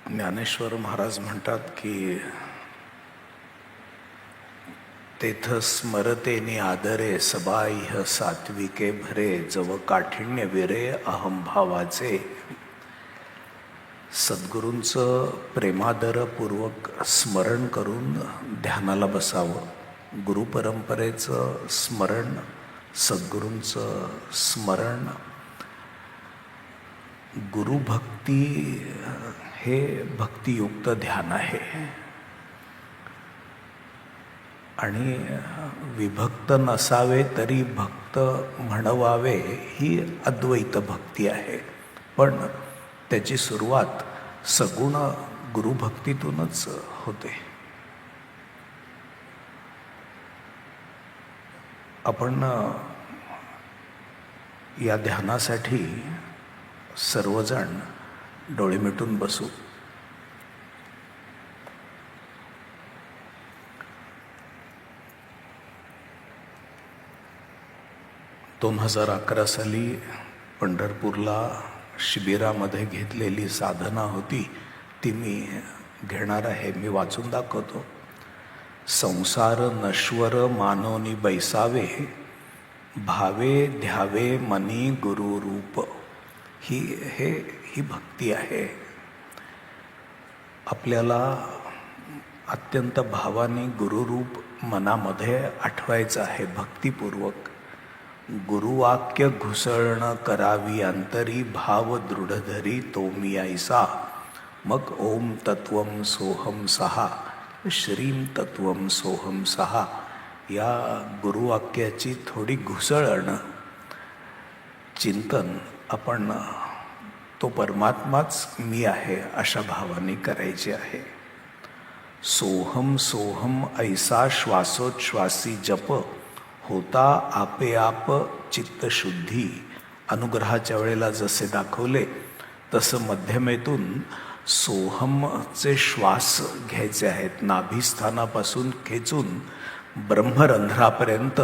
ज्ञानेश्वर महाराज म्हणतात की तेथ स्मरतेने आदरे सबाह्य सात्विके भरे जव काठिण्य विरे अहंभावाचे. सद्गुरूंचं प्रेमादरपूर्वक स्मरण करून ध्यानाला बसावं. गुरुपरंपरेचं स्मरण, सद्गुरूंचं स्मरण, गुरुभक्ती हे भक्तियुक्त ध्यान आहे. आणि विभक्त नसावे तरी भक्त म्हणवावे ही अद्वैत भक्ती आहे. पण त्याची सुरुवात सगुण गुरुभक्तीतूनच होते. आपण या ध्यानासाठी सर्वजण डोळे मिटून बसू. दोन 2011 साली पंढरपूरला शिबिरामध्ये घेतलेली साधना होती ती मी घेणार आहे. मी वाचून दाखवतो. संसार नश्वर मानोनी बैसावे, भावे ध्यावे मनी गुरुरूप. ही भक्ती आहे. आपल्याला अत्यंत भावाने गुरुरूप मनामध्ये आठवायचं आहे. भक्तिपूर्वक गुरुवाक्य घुसळण करावी अंतरी, भाव दृढ धरी तो मी ऐसा. मग ओम तत्वम सोहम सहा, श्रीम तत्वम सोहम सहा. या गुरुवाक्याची थोडी घुसळण, चिंतन आपण तो परमात्माच मी आहे अशा भावाने करायचे आहे. सोहम सोहम ऐसा श्वासोच्छ्वासी जप, होता आपे आप चित्तशुद्धी. अनुग्रहाच्या वेळेला जसे दाखवले तसं मध्यमेतून सोहमचे श्वास घ्यायचे आहेत. नाभिस्थानापासून खेचून ब्रह्मरंध्रापर्यंत.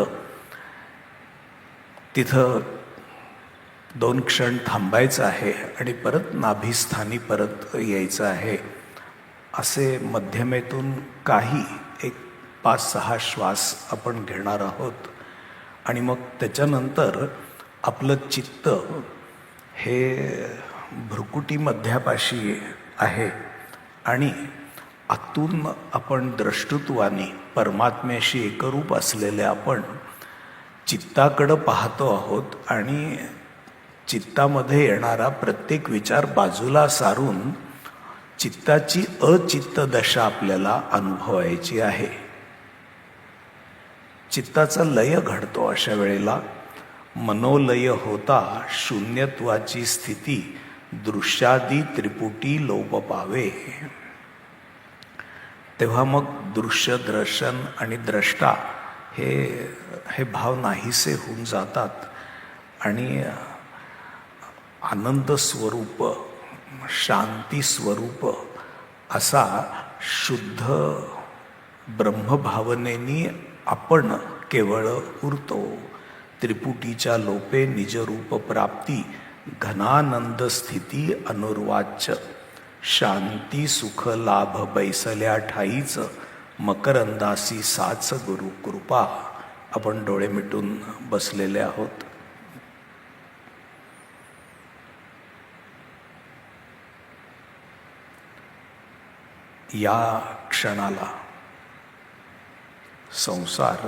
तिथं 2 क्षण थांबायचं आहे आणि परत नाभिस्थानी परत यायचं आहे. असे मध्यमेतून काही 5-6 श्वास आपण घेणार आहोत. आणि मग त्याच्यानंतर आपलं चित्त हे भ्रुकुटी मध्यापाशी आहे आणि आतून आपण द्रष्टृत्वाने परमात्म्याशी एकरूप असलेले आपण चित्ताकडं पाहतो आहोत. आणि चित्तामध्ये येणारा प्रत्येक विचार बाजूला सारून चित्ताची अचित्त दशा आपल्याला अनुभवायची आहे. चित्ताचा लय घडतो. अशा वेळेला मनोलय होता शून्यत्वाची स्थिती, दृश्यादी त्रिपुटी लोप पावे. तेव्हा मग दृश्य, दर्शन आणि द्रष्टा हे भाव नाहीसे होऊन जातात आणि आनंद स्वरूप, शांती स्वरूप असा शुद्ध ब्रह्मभावनेनी आपण केवळ उरतो. त्रिपुटीच्या लोपे निजरूप प्राप्ती, घनानंद स्थिती अनुर्वाच्य. शांती सुख लाभ बैसल्या ठाईच, मकरंदासी साच गुरु कृपा. आपण डोळे मिटून बसलेले आहोत. या क्षणाला संसार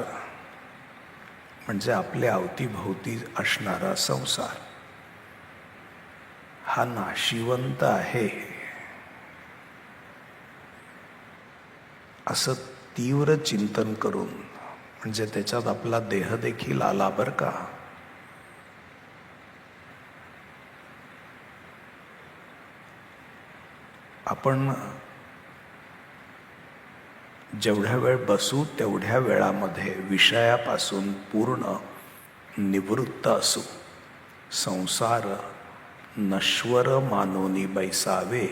म्हणजे आपल्या अवतीभोवती असणारा संसार हा नाशिवंत आहे असं तीव्र चिंतन करून, म्हणजे त्याच्यात आपला देह देखील आला बरं का. आपण जेवढ्या वेळ बसू तेवढ्या वेळामध्ये विषयापासून पूर्ण निवृत्त असू. संसार नश्वर मानोनी बैसावे.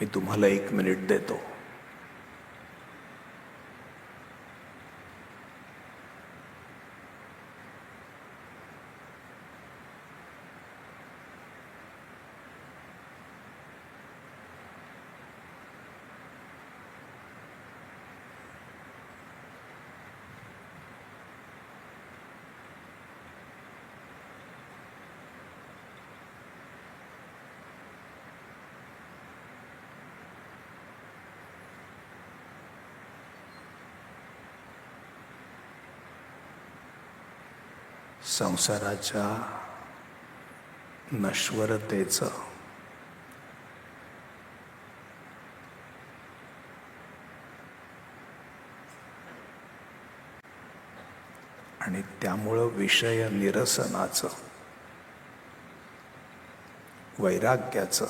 मी तुम्हाला 1 मिनिट देतो. संसाराच्या नश्वरतेचं आणि त्यामुळं विषय निरसनाचं, वैराग्याचं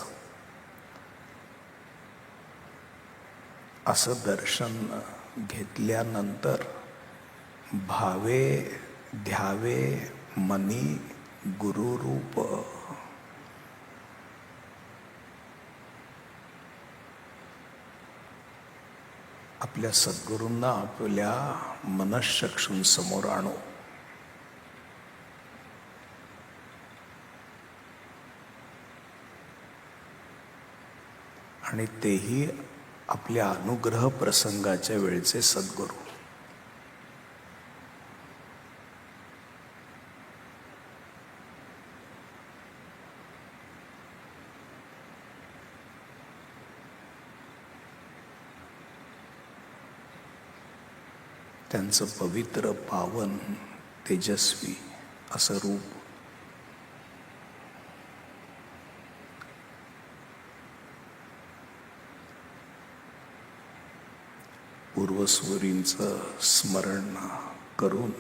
असं दर्शन घेतल्यानंतर भावे ध्यावे मनी गुरुरूप. आपल्या सद्गुरूंना आपल्या मनःचक्षूंसमोर आणू. आणि तेही आपल्या अनुग्रह प्रसंगाच्या वेळचे सद्गुरू. त्यांचं पवित्र पावन तेजस्वी असं रूप पूर्वसूरींचं स्मरण करून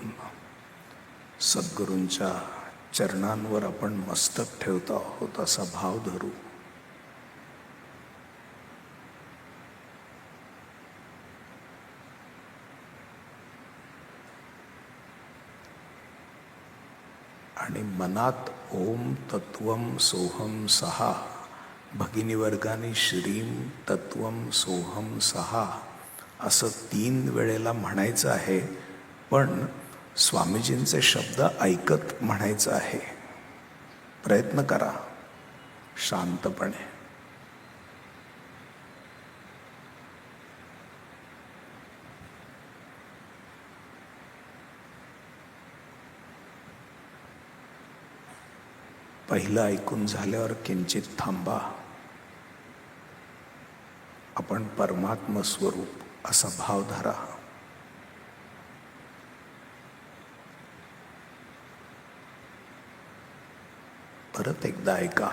सद्गुरूंच्या चरणांवर आपण मस्तक ठेवतो आहोत असा भाव धरू. आणि मनात ओम तत्वम सोहम सहा, भगिनीवर्गाने श्रीम तत्वम सोहम सहा असं 3 वेळेला म्हणायचं आहे. पण स्वामीजींचे शब्द ऐकत म्हणायचं आहे. प्रयत्न करा शांतपणे. पहिलं ऐकून झाल्यावर किंचित थांबा. आपण परमात्म स्वरूप असा भाव धरा. परत एकदा ऐका.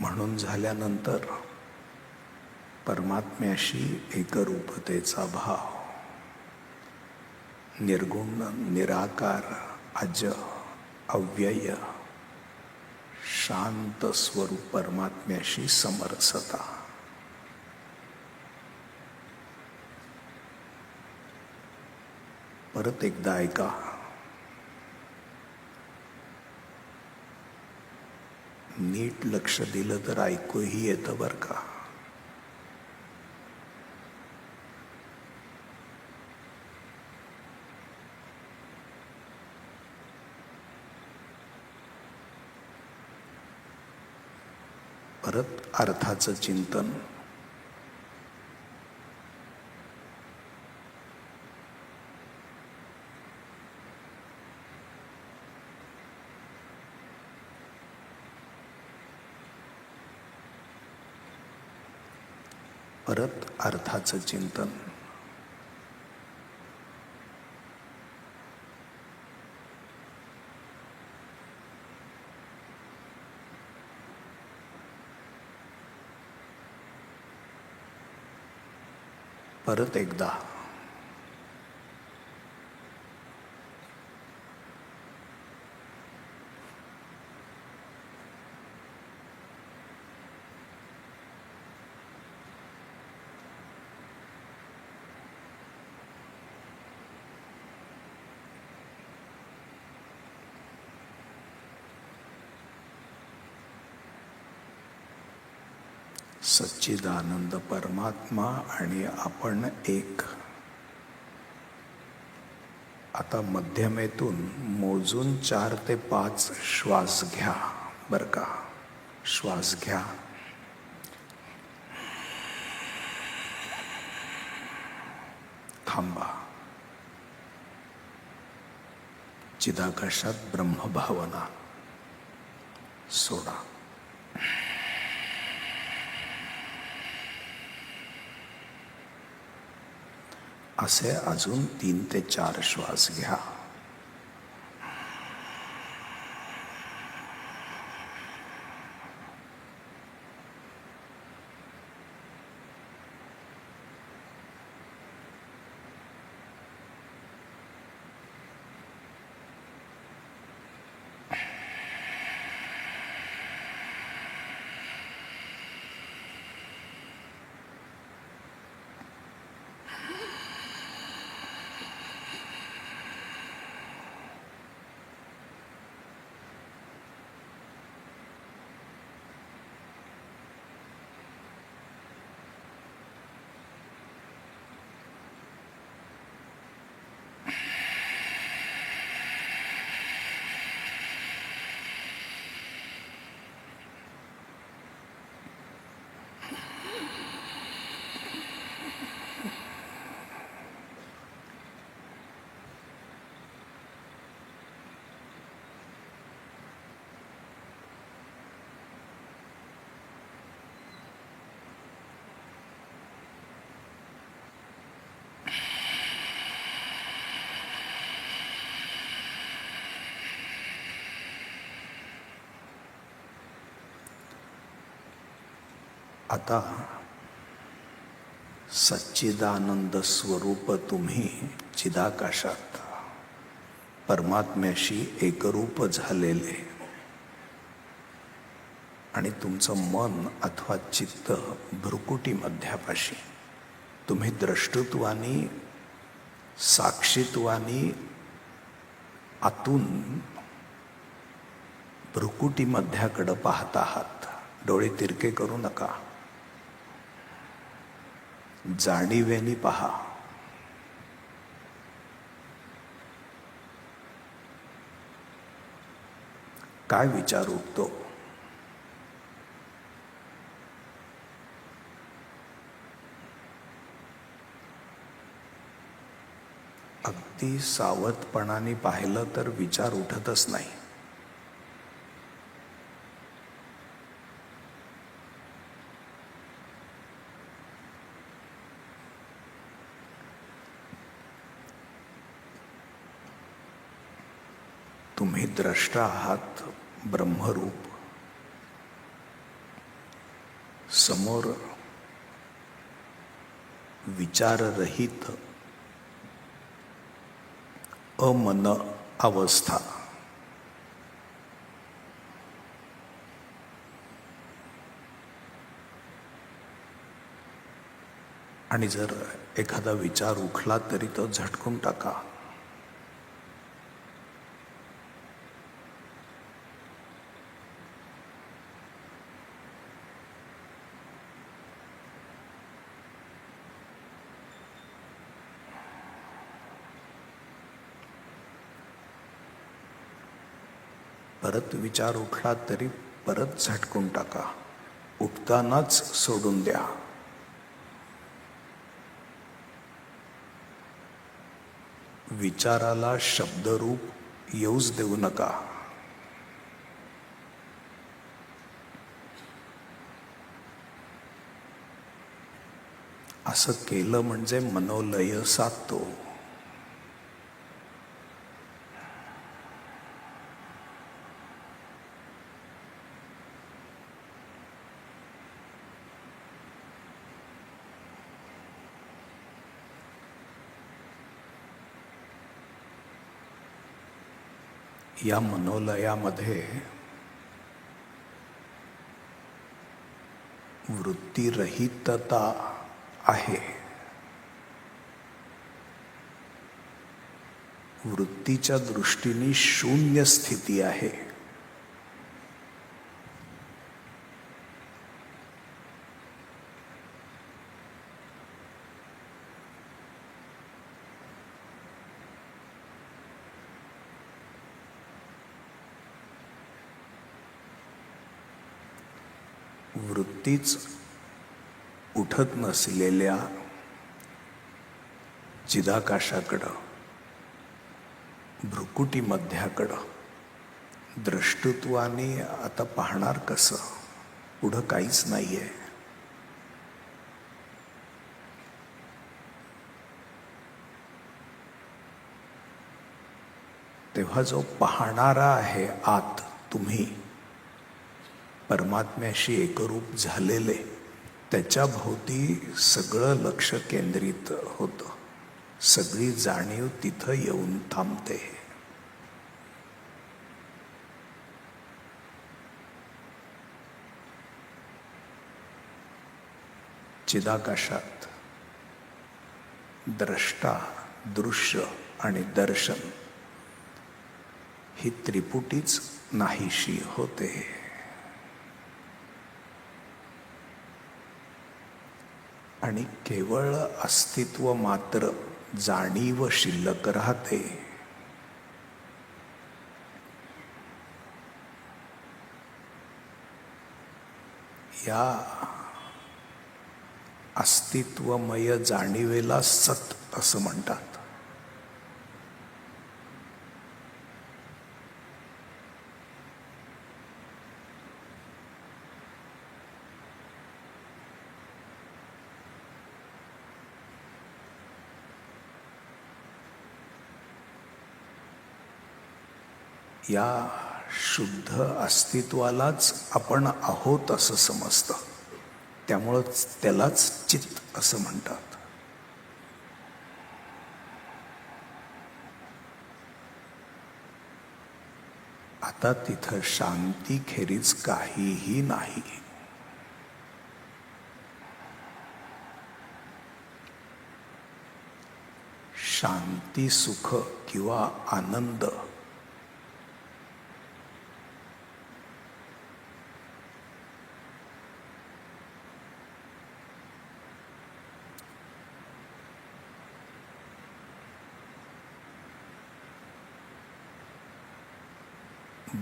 म्हणून झाल्यानंतर परमात्म्याशी एकरूपतेचा भाव, निर्गुण निराकार अज अव्यय शांत स्वरूप परमात्म्याशी समरसता. परत एकदा ऐका. नीट लक्ष दिलं तर ऐकूही येतं बरं का. परत अर्थाचं चिंतन. परत अर्थाचं चिंतन. परत एकदा. सच्चिदानंद परमात्मा आणि आपण एक. आता मध्यमेतून मोजून 4 ते 5 श्वास घ्या बरं का. श्वास घ्या. थांबा. चिदाकाशात ब्रह्मभावना सोडा. असे अजून 3 ते 4 श्वास घ्या. आता सच्चिदानंद स्वरूप तुम्ही चिदाकाशात परमात्म्याशी एकरूप झालेले आणि तुमचं मन अथवा चित्त भ्रुकुटी मध्यापाशी तुम्ही द्रष्टृत्वानी साक्षीत्वानी आतून भ्रुकुटी मध्याकडे पाहत आहात. डोळे तिरके करू नका, जाणीवेनी पहा. काय विचार उठतो? अगदी सावधपणाने पाहिलं तर विचार उठतच नाही. तुम्ही द्रष्टा आहात, ब्रह्मरूप. समोर विचाररहित अमन अवस्था. आणि जर एखादा विचार उठला तरी तो झटकून टाका. परत विचार उठला तरी परत झटकून टाका. उठतानाच सोडून द्या. विचाराला शब्दरूप येऊच देऊ नका. असं केलं म्हणजे मनोलय साधतो. या मनोलयामध्ये वृत्तीरहितता आहे. वृत्तीच्या दृष्टीने शून्य स्थिती आहे. वृत्तीच उठत नसलेल्या चिदाकाशाकडं भ्रुकुटी मध्याकडं द्रष्टृत्वाने आता पाहणार कसं? पुढं काहीच नाहीये. तेव्हा जो पाहणारा आहे आत, तुम्ही परमात्म्याशी एकरूप झालेले, त्याच्या भोवती सगळं लक्ष केंद्रित होतं. सगळी जाणीव तिथं येऊन थांबते. चिदाकाशात द्रष्टा, दृश्य आणि दर्शन ही त्रिपुटीच नाहीशी होते. आणि केवळ अस्तित्व मात्र, जाणीव शिल्लक राहते. या अस्तित्वमय जाणीवेला सत असं म्हणतात. या शुद्ध अस्तित्वालाच आपण आहोत असं समजतं. त्यामुळंच त्यालाच चित्त असं म्हणतात. आता तिथं शांती खेरीज काहीही नाही. शांती, सुख किंवा आनंद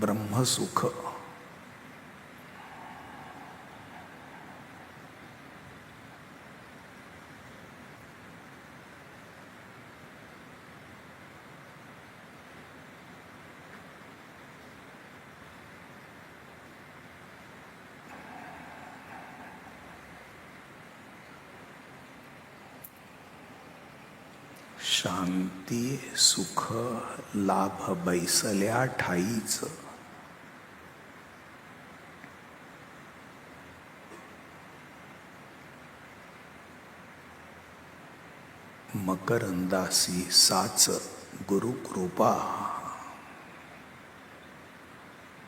ब्रह्मसुख शांती सुख लाभ बैसल्या ठाईच. मकरंदासी साच गुरुकृपा.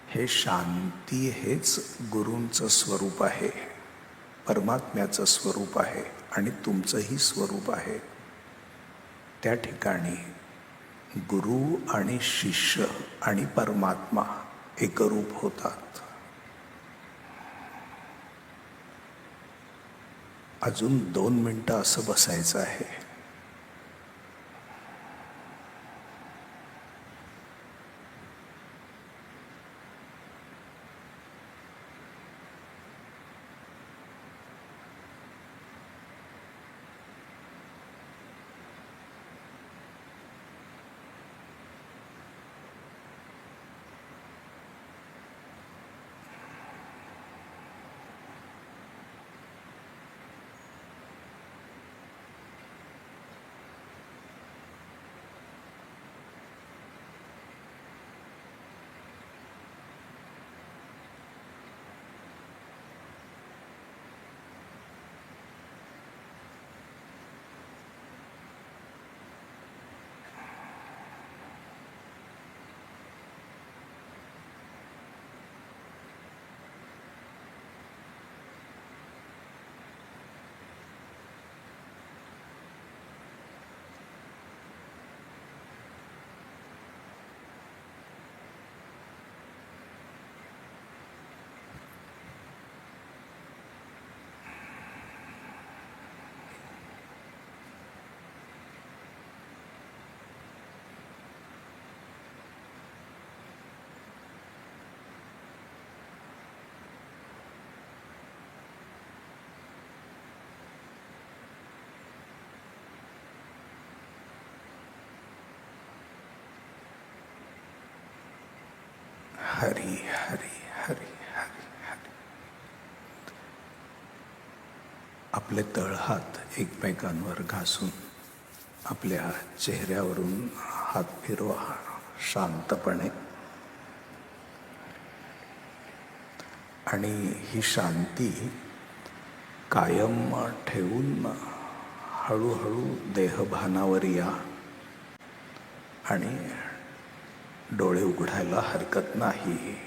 हे शांती हेच गुरूंचं स्वरूप आहे, परमात्म्याचं स्वरूप आहे आणि तुमचंही स्वरूप आहे. त्या ठिकाणी गुरु आणि शिष्य आणि परमात्मा एकरूप होतात. अजून 2 मिनिटं असं बसायचं आहे. हरी हरी हरी हरी हरी. आपले तळहात एकमेकांवर घासून आपल्या चेहऱ्यावरून हात फिरवा शांतपणे. आणि ही शांती कायम ठेवून हळूहळू देहभानावर या. आणि डोळे उघडायला हरकत नाही.